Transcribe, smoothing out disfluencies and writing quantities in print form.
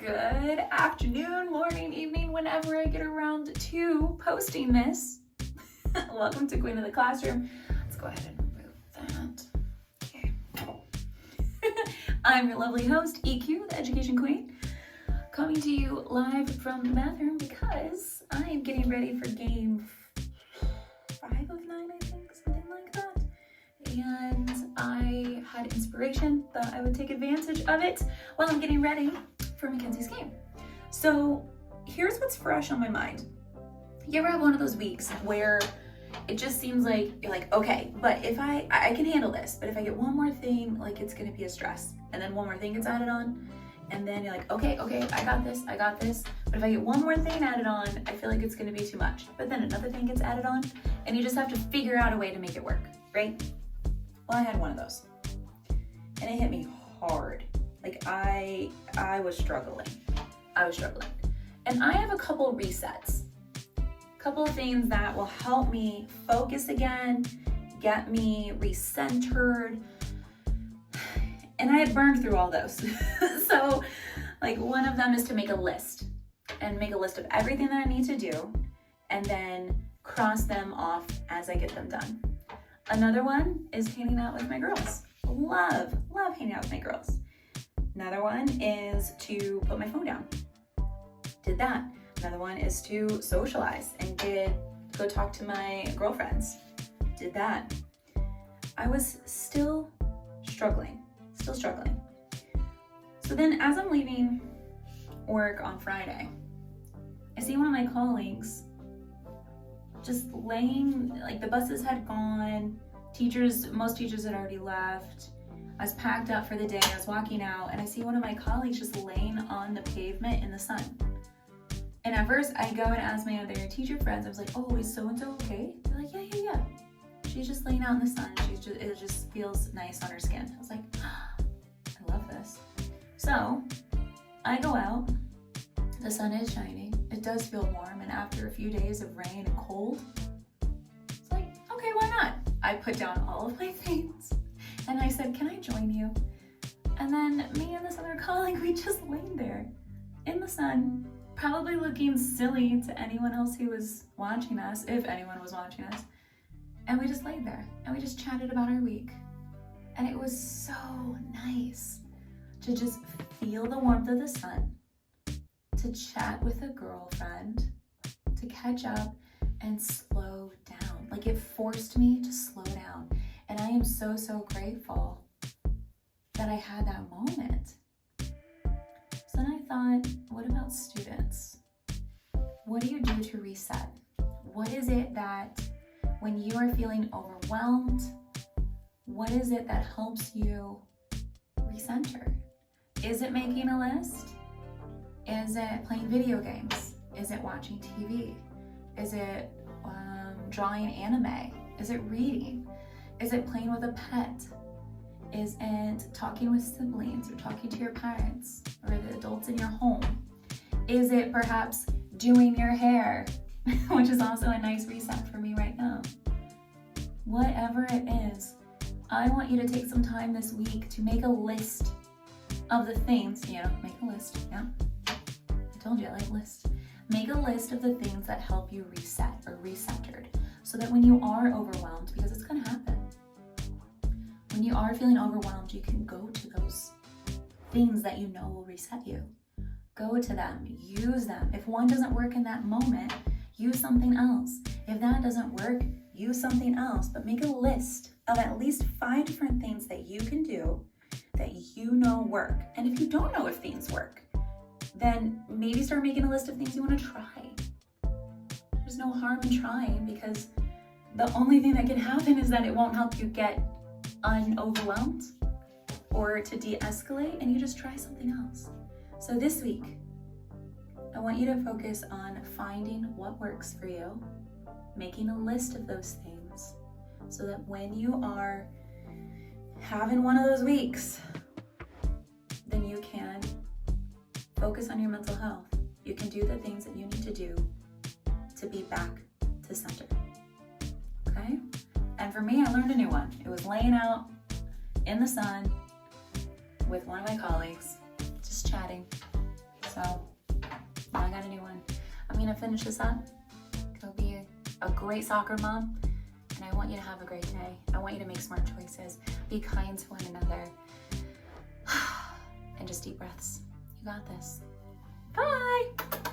Good afternoon, morning, evening, whenever I get around to posting this. Welcome to Queen of the Classroom. Let's go ahead and remove that. Okay. I'm your lovely host, EQ, the Education Queen, coming to you live from the bathroom because I am getting ready for game 5 of 9, I think, something like that. And I had inspiration, thought I would take advantage of it while I'm getting ready for Mackenzie's game. So here's what's fresh on my mind. You ever have one of those weeks where it just seems like you're like, okay, but if I can handle this, but if I get one more thing, like it's gonna be a stress, and then one more thing gets added on, and then you're like, okay, I got this, but if I get one more thing added on, I feel like it's gonna be too much. But then another thing gets added on, and you just have to figure out a way to make it work, right? Well, I had one of those, and it hit me hard. Like I was struggling. And I have a couple resets, couple of things that will help me focus again, get me recentered. And I had burned through all those. So like one of them is to make a list and make a list of everything that I need to do and then cross them off as I get them done. Another one is hanging out with my girls. Love hanging out with my girls. Another one is to put my phone down. Did that. Another one is to socialize and go talk to my girlfriends. Did that. I was still struggling. So then as I'm leaving work on Friday, I see one of my colleagues just laying, like the buses had gone, most teachers had already left. I was packed up for the day, I was walking out, and I see one of my colleagues just laying on the pavement in the sun. And at first, I go and ask my other teacher friends, I was like, oh, is so-and-so okay? They're like, yeah. She's just laying out in the sun. It just feels nice on her skin. I was like, I love this. So, I go out, the sun is shining, it does feel warm, and after a few days of rain and cold, it's like, okay, why not? I put down all of my things, and I said, can I join you? And then me and this other colleague, we just laid there in the sun, probably looking silly to anyone else who was watching us, if anyone was watching us. And we just laid there and we just chatted about our week. And it was so nice to just feel the warmth of the sun, to chat with a girlfriend, to catch up and slow down. Like it forced me to slow down. And I am so grateful that I had that moment. So then I thought, what about students? What do you do to reset? What is it that when you are feeling overwhelmed, what is it that helps you recenter? Is it making a list? Is it playing video games? Is it watching TV? Is it drawing anime? Is it reading? Is it playing with a pet? Is it talking with siblings or talking to your parents or the adults in your home? Is it perhaps doing your hair, which is also a nice reset for me right now? Whatever it is, I want you to take some time this week to make a list of the things, make a list, yeah. I told you I like lists. Make a list of the things that help you reset or recentered so that when you are overwhelmed, because it's gonna happen, when you are feeling overwhelmed, you can go to those things that you know will reset you. Go to them, use them. If one doesn't work in that moment, use something else. If that doesn't work, use something else, but make a list of at least 5 different things that you can do that you know work. And if you don't know if things work, then maybe start making a list of things you want to try. There's no harm in trying because the only thing that can happen is that it won't help you get unoverwhelmed or to de-escalate, and you just try something else. So this week, I want you to focus on finding what works for you, making a list of those things so that when you are having one of those weeks, then you can focus on your mental health. You can do the things that you need to do to be back to center. Okay? And for me, I learned a new one. It was laying out in the sun with one of my colleagues, just chatting, So now I got a new one. I'm gonna finish this up, go be a great soccer mom, and I want you to have a great day. I want you to make smart choices, be kind to one another, and just deep breaths. You got this. Bye.